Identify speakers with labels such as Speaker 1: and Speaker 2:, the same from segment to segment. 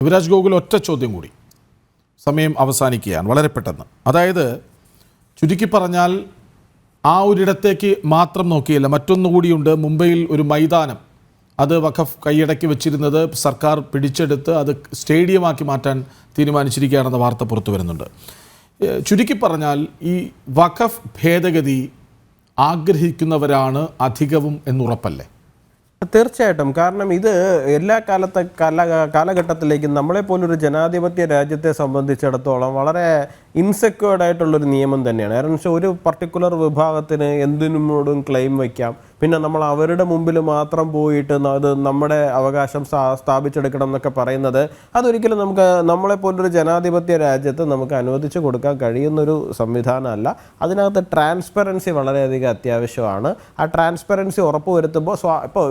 Speaker 1: യുവരാജ് ഗോകുൽ ഒറ്റ ചോദ്യം കൂടി, സമയം അവസാനിക്കുകയാണ് വളരെ പെട്ടെന്ന്. അതായത് ചുരുക്കി പറഞ്ഞാൽ ആ ഒരിടത്തേക്ക് മാത്രം നോക്കിയില്ല, മറ്റൊന്നുകൂടിയുണ്ട്. മുംബൈയിൽ ഒരു മൈതാനം അത് വഖഫ് കൈയടക്കി വെച്ചിരുന്നത് സർക്കാർ പിടിച്ചെടുത്ത് അത് സ്റ്റേഡിയമാക്കി മാറ്റാൻ തീരുമാനിച്ചിരിക്കുകയാണെന്ന വാർത്ത പുറത്തു വരുന്നുണ്ട്. ചുരുക്കി പറഞ്ഞാൽ ഈ വഖഫ് ഭേദഗതി ആഗ്രഹിക്കുന്നവരാണ് അധികവും എന്നുറപ്പല്ലേ?
Speaker 2: തീർച്ചയായിട്ടും. കാരണം ഇത് എല്ലാ കാലഘട്ടത്തിലേക്കും നമ്മളെപ്പോലൊരു ജനാധിപത്യ രാജ്യത്തെ സംബന്ധിച്ചിടത്തോളം വളരെ ഇൻസെക്യൂർഡ് ആയിട്ടുള്ളൊരു നിയമം തന്നെയാണ്. കാരണം വെച്ചാൽ ഒരു പർട്ടിക്കുലർ വിഭാഗത്തിന് എന്തിനോടും ക്ലെയിം വയ്ക്കാം. പിന്നെ നമ്മൾ അവരുടെ മുമ്പിൽ മാത്രം പോയിട്ട് അത് നമ്മുടെ അവകാശം സ്ഥാപിച്ചെടുക്കണം എന്നൊക്കെ പറയുന്നത് അതൊരിക്കലും നമ്മളെപ്പോലൊരു ജനാധിപത്യ രാജ്യത്ത് നമുക്ക് അനുവദിച്ചു കൊടുക്കാൻ കഴിയുന്നൊരു സംവിധാനമല്ല. അതിനകത്ത് ട്രാൻസ്പെറൻസി വളരെയധികം അത്യാവശ്യമാണ്. ആ ട്രാൻസ്പെറൻസി ഉറപ്പുവരുത്തുമ്പോൾ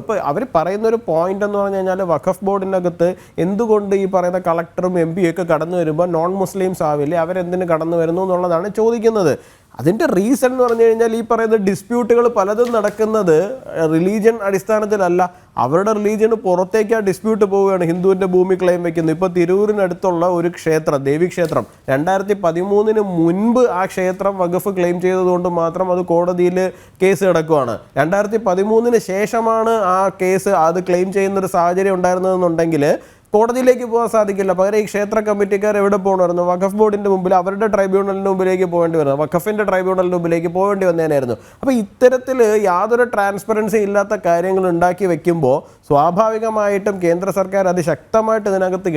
Speaker 2: ഇപ്പോൾ അവർ പറയുന്നൊരു പോയിന്റ് എന്ന് പറഞ്ഞു കഴിഞ്ഞാൽ വഖഫ് ബോർഡിനകത്ത് എന്തുകൊണ്ട് ഈ പറയുന്ന കളക്ടറും എം പിയും ഒക്കെ കടന്നു വരുമ്പോൾ നോൺ മുസ്ലിംസ് ആവില്ലേ, അവരെന്തിന് കടന്നു വരുന്നു എന്നുള്ളതാണ് ചോദിക്കുന്നത്. അതിൻ്റെ റീസൺ എന്ന് പറഞ്ഞു കഴിഞ്ഞാൽ ഈ പറയുന്ന ഡിസ്പ്യൂട്ടുകൾ പലതും നടക്കുന്നത് റിലീജിയൻ അടിസ്ഥാനത്തിലല്ല. അവരുടെ റിലീജിയന് പുറത്തേക്ക് ആ ഡിസ്പ്യൂട്ട് പോവുകയാണ്. ഹിന്ദുവിൻ്റെ ഭൂമി ക്ലെയിം വയ്ക്കുന്നു. ഇപ്പോൾ തിരൂരിനടുത്തുള്ള ഒരു ക്ഷേത്രം, ദേവീക്ഷേത്രം, 2013 മുൻപ് ആ ക്ഷേത്രം വഖഫ് ക്ലെയിം ചെയ്തതുകൊണ്ട് മാത്രം അത് കോടതിയിൽ കേസ് കിടക്കുകയാണ്. 2013 ശേഷമാണ് ആ കേസ് അത് ക്ലെയിം ചെയ്യുന്നൊരു സാഹചര്യം ഉണ്ടായിരുന്നതെന്നുണ്ടെങ്കിൽ കോടതിയിലേക്ക് പോകാൻ സാധിക്കില്ല. പകരം ഈ ക്ഷേത്ര കമ്മിറ്റിക്കാർ എവിടെ പോകണമായിരുന്നു? വഖഫ് ബോർഡിൻ്റെ മുമ്പിൽ, അവരുടെ ട്രൈബ്യൂണലിൻ്റെ മുമ്പിലേക്ക് പോകേണ്ടി വരുന്നത്, വഖഫിൻ്റെ ട്രൈബ്യൂണലിൻ്റെ മുമ്പിലേക്ക് പോകേണ്ടി വന്നേനായിരുന്നു. അപ്പോൾ ഇത്തരത്തിൽ യാതൊരു ട്രാൻസ്പെറൻസി ഇല്ലാത്ത കാര്യങ്ങൾ ഉണ്ടാക്കി വെക്കുമ്പോൾ സ്വാഭാവികമായിട്ടും കേന്ദ്ര സർക്കാർ അതിശക്തമായിട്ട് ഇതിനകത്ത്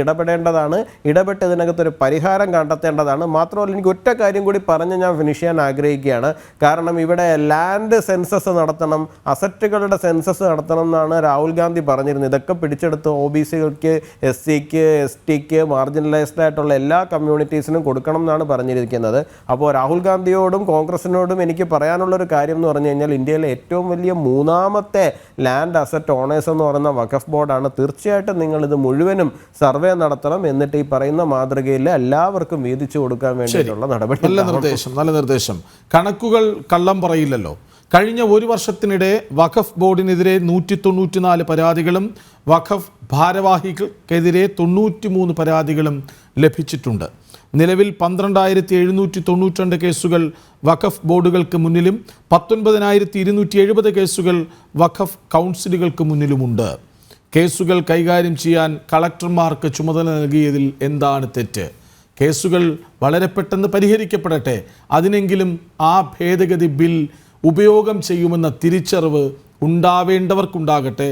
Speaker 2: ഇടപെട്ട് ഇതിനകത്തൊരു പരിഹാരം കണ്ടെത്തേണ്ടതാണ്. മാത്രമല്ല, എനിക്ക് ഒറ്റ കാര്യം കൂടി പറഞ്ഞ് ഞാൻ ഫിനിഷ് ചെയ്യാൻ ആഗ്രഹിക്കുകയാണ്. കാരണം ഇവിടെ ലാൻഡ് സെൻസസ് നടത്തണം, അസറ്റുകളുടെ സെൻസസ് നടത്തണം എന്നാണ് രാഹുൽ ഗാന്ധി പറഞ്ഞിരുന്നത്. ഇതൊക്കെ പിടിച്ചെടുത്ത് OBC-കൾക്ക്, SC-ക്ക്, ST-ക്ക്, മാർജിനലൈസ്ഡ് ആയിട്ടുള്ള എല്ലാ കമ്മ്യൂണിറ്റീസിനും കൊടുക്കണം എന്നാണ് പറഞ്ഞിരിക്കുന്നത്. അപ്പോൾ രാഹുൽ ഗാന്ധിയോടും കോൺഗ്രസിനോടും എനിക്ക് പറയാനുള്ളൊരു കാര്യം എന്ന് പറഞ്ഞു കഴിഞ്ഞാൽ ഇന്ത്യയിലെ ഏറ്റവും വലിയ 3ാമത്തെ ലാൻഡ് അസറ്റ് ഓണേഴ്സ് എന്ന് പറയുന്ന വഖഫ് ബോർഡാണ്. തീർച്ചയായിട്ടും നിങ്ങളിത് മുഴുവനും സർവേ നടത്തണം. എന്നിട്ട് ഈ പറയുന്ന മാതൃകയിൽ എല്ലാവർക്കും വീതിച്ചു കൊടുക്കാൻ വേണ്ടിയിട്ടുള്ള നടപടി.
Speaker 1: നല്ല നിർദ്ദേശം. കണക്കുകൾ കള്ളം പറയില്ലല്ലോ. കഴിഞ്ഞ ഒരു വർഷത്തിനിടെ വഖഫ് ബോർഡിനെതിരെ 194 പരാതികളും വഖഫ് ഭാരവാഹികൾക്കെതിരെ 93 പരാതികളും ലഭിച്ചിട്ടുണ്ട്. നിലവിൽ 12,792 കേസുകൾ വഖഫ് ബോർഡുകൾക്ക് മുന്നിലും 19,270 കേസുകൾ വഖഫ് കൗൺസിലുകൾക്ക് മുന്നിലുമുണ്ട്. കേസുകൾ കൈകാര്യം ചെയ്യാൻ കളക്ടർമാർക്ക് ചുമതല നൽകിയതിൽ എന്താണ് തെറ്റ്? കേസുകൾ വളരെ പെട്ടെന്ന് പരിഹരിക്കപ്പെടട്ടെ. അതിനെങ്കിലും ആ ഭേദഗതി ബിൽ ഉപയോഗം ചെയ്യുമെന്ന തിരിച്ചറിവ് ഉണ്ടാവേണ്ടവർക്കുണ്ടാകട്ടെ.